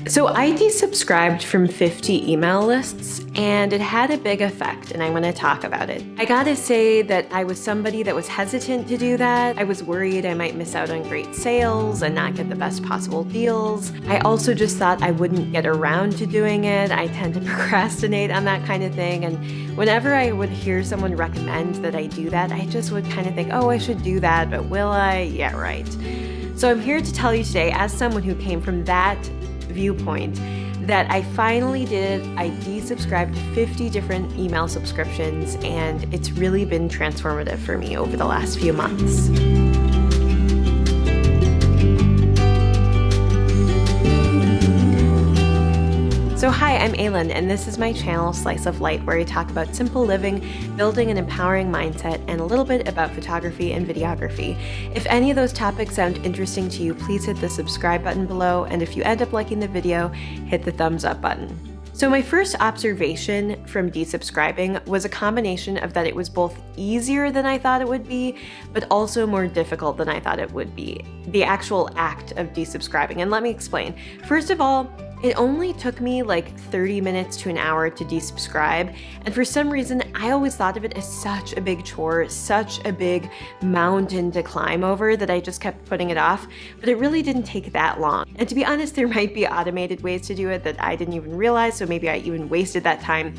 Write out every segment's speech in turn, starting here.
So I desubscribed from 50 email lists and it had a big effect, and I want to talk about it. I gotta say that I was somebody that was hesitant to do that. I was worried I might miss out on great sales and not get the best possible deals. I also just thought I wouldn't get around to doing it. I tend to procrastinate on that kind of thing, and whenever I would hear someone recommend that I do that, I just would kind of think, oh, I should do that, but will I? Yeah, right. So I'm here to tell you today, as someone who came from that viewpoint, that I finally did. I desubscribed to 50 different email subscriptions, and it's really been transformative for me over the last few months. So hi, I'm Aylin, and this is my channel, Slice of Light, where I talk about simple living, building an empowering mindset, and a little bit about photography and videography. If any of those topics sound interesting to you, please hit the subscribe button below, and if you end up liking the video, hit the thumbs up button. So my first observation from desubscribing was a combination of that it was both easier than I thought it would be, but also more difficult than I thought it would be. The actual act of desubscribing. And let me explain. First of all, it only took me like 30 minutes to an hour to desubscribe, and for some reason I always thought of it as such a big chore, such a big mountain to climb over, that I just kept putting it off, but it really didn't take that long. And to be honest, there might be automated ways to do it that I didn't even realize, so maybe I even wasted that time.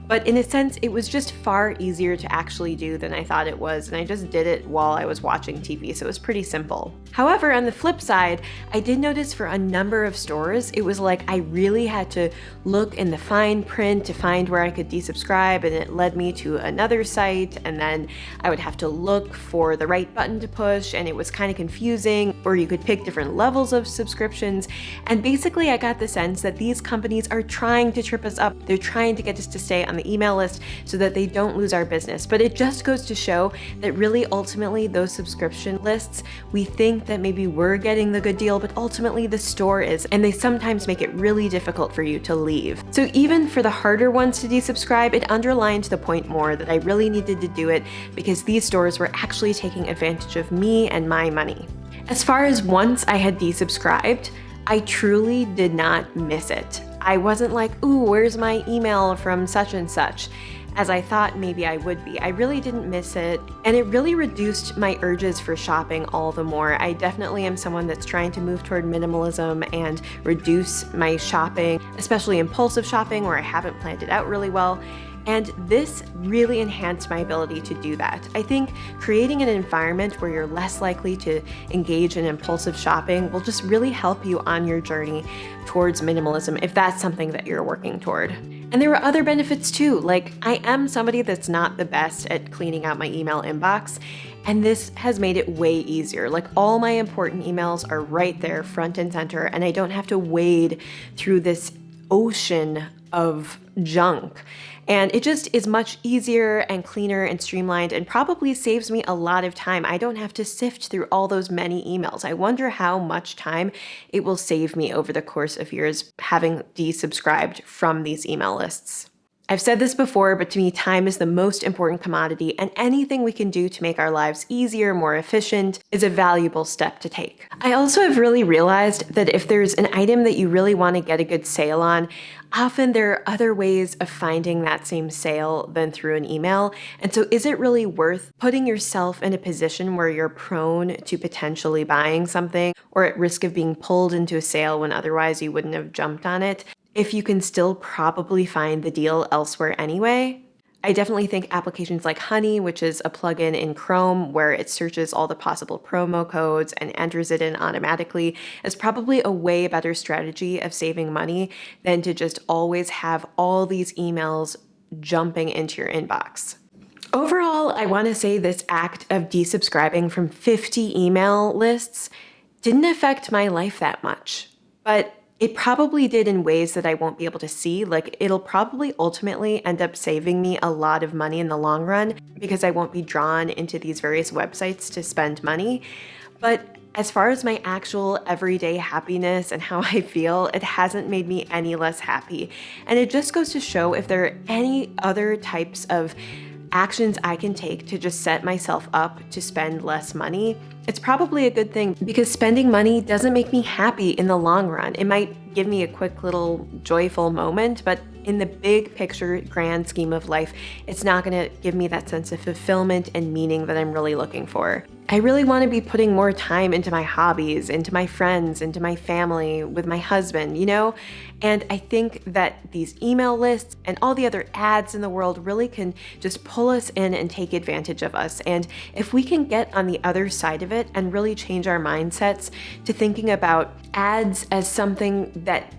But in a sense, it was just far easier to actually do than I thought it was, and I just did it while I was watching TV, so it was pretty simple. However, on the flip side, I did notice for a number of stores, it was like I really had to look in the fine print to find where I could desubscribe, and it led me to another site, and then I would have to look for the right button to push, and it was kind of confusing, or you could pick different levels of subscriptions, and basically I got the sense that these companies are trying to trip us up. They're trying to get us to stay on the email list so that they don't lose our business. But it just goes to show that really ultimately those subscription lists, we think that maybe we're getting the good deal, but ultimately the store is, and they sometimes make it really difficult for you to leave. So even for the harder ones to desubscribe, it underlined the point more that I really needed to do it because these stores were actually taking advantage of me and my money. As far as once I had desubscribed, I truly did not miss it. I wasn't like, ooh, where's my email from such and such, as I thought maybe I would be. I really didn't miss it, and it really reduced my urges for shopping all the more. I definitely am someone that's trying to move toward minimalism and reduce my shopping, especially impulsive shopping where I haven't planned it out really well. And this really enhanced my ability to do that. I think creating an environment where you're less likely to engage in impulsive shopping will just really help you on your journey towards minimalism if that's something that you're working toward. And there were other benefits too, like I am somebody that's not the best at cleaning out my email inbox, and this has made it way easier. Like all my important emails are right there front and center, and I don't have to wade through this ocean of junk. And it just is much easier and cleaner and streamlined, and probably saves me a lot of time. I don't have to sift through all those many emails. I wonder how much time it will save me over the course of years having desubscribed from these email lists. I've said this before, but to me, time is the most important commodity, and anything we can do to make our lives easier, more efficient, is a valuable step to take. I also have really realized that if there's an item that you really want to get a good sale on, often there are other ways of finding that same sale than through an email. And so is it really worth putting yourself in a position where you're prone to potentially buying something or at risk of being pulled into a sale when otherwise you wouldn't have jumped on it, if you can still probably find the deal elsewhere anyway? I definitely think applications like Honey, which is a plugin in Chrome where it searches all the possible promo codes and enters it in automatically, is probably a way better strategy of saving money than to just always have all these emails jumping into your inbox. Overall, I want to say this act of desubscribing from 50 email lists didn't affect my life that much, but it probably did in ways that I won't be able to see. Like, it'll probably ultimately end up saving me a lot of money in the long run because I won't be drawn into these various websites to spend money. But as far as my actual everyday happiness and how I feel, it hasn't made me any less happy. And it just goes to show if there are any other types of actions I can take to just set myself up to spend less money, it's probably a good thing, because spending money doesn't make me happy in the long run. It might give me a quick little joyful moment, but in the big picture, grand scheme of life, it's not going to give me that sense of fulfillment and meaning that I'm really looking for. I really want to be putting more time into my hobbies, into my friends, into my family, with my husband, And I think that these email lists and all the other ads in the world really can just pull us in and take advantage of us. And if we can get on the other side of it and really change our mindsets to thinking about ads as something that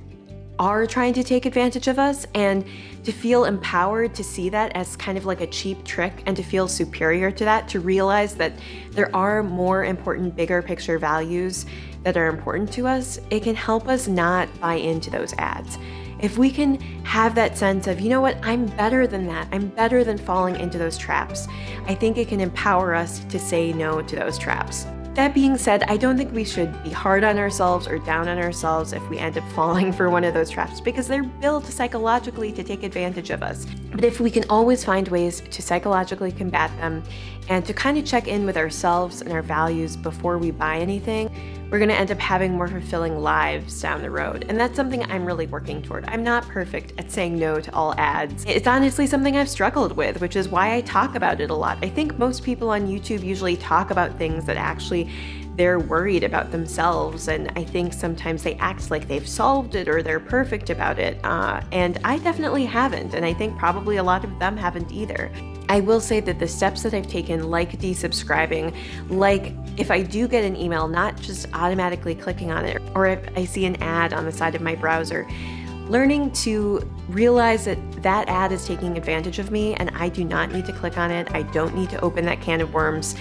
are trying to take advantage of us, and to feel empowered to see that as kind of like a cheap trick, and to feel superior to that, to realize that there are more important, bigger picture values that are important to us, it can help us not buy into those ads. If we can have that sense of, I'm better than that, I'm better than falling into those traps, I think it can empower us to say no to those traps. That being said, I don't think we should be hard on ourselves or down on ourselves if we end up falling for one of those traps, because they're built psychologically to take advantage of us. But if we can always find ways to psychologically combat them and to kind of check in with ourselves and our values before we buy anything, we're going to end up having more fulfilling lives down the road. And that's something I'm really working toward. I'm not perfect at saying no to all ads. It's honestly something I've struggled with, which is why I talk about it a lot. I think most people on YouTube usually talk about things that actually they're worried about themselves, and I think sometimes they act like they've solved it or they're perfect about it, and I definitely haven't, and I think probably a lot of them haven't either. I will say that the steps that I've taken, like desubscribing, like if I do get an email, not just automatically clicking on it, or if I see an ad on the side of my browser, learning to realize that that ad is taking advantage of me and I do not need to click on it, I don't need to open that can of worms,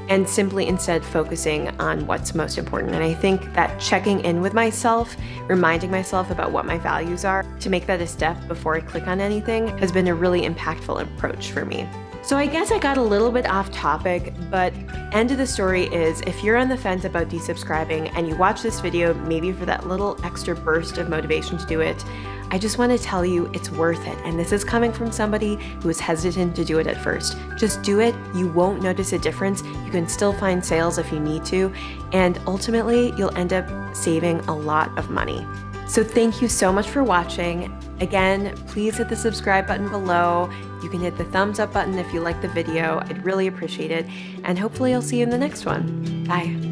and simply instead focusing on what's most important. And I think that checking in with myself, reminding myself about what my values are, to make that a step before I click on anything, has been a really impactful approach for me. So I guess I got a little bit off topic, but end of the story is, if you're on the fence about desubscribing and you watch this video maybe for that little extra burst of motivation to do it, I just want to tell you it's worth it. And this is coming from somebody who was hesitant to do it at first. Just do it. You won't notice a difference. You can still find sales if you need to. And ultimately, you'll end up saving a lot of money. So thank you so much for watching. Again, please hit the subscribe button below. You can hit the thumbs up button if you like the video. I'd really appreciate it. And hopefully I'll see you in the next one. Bye.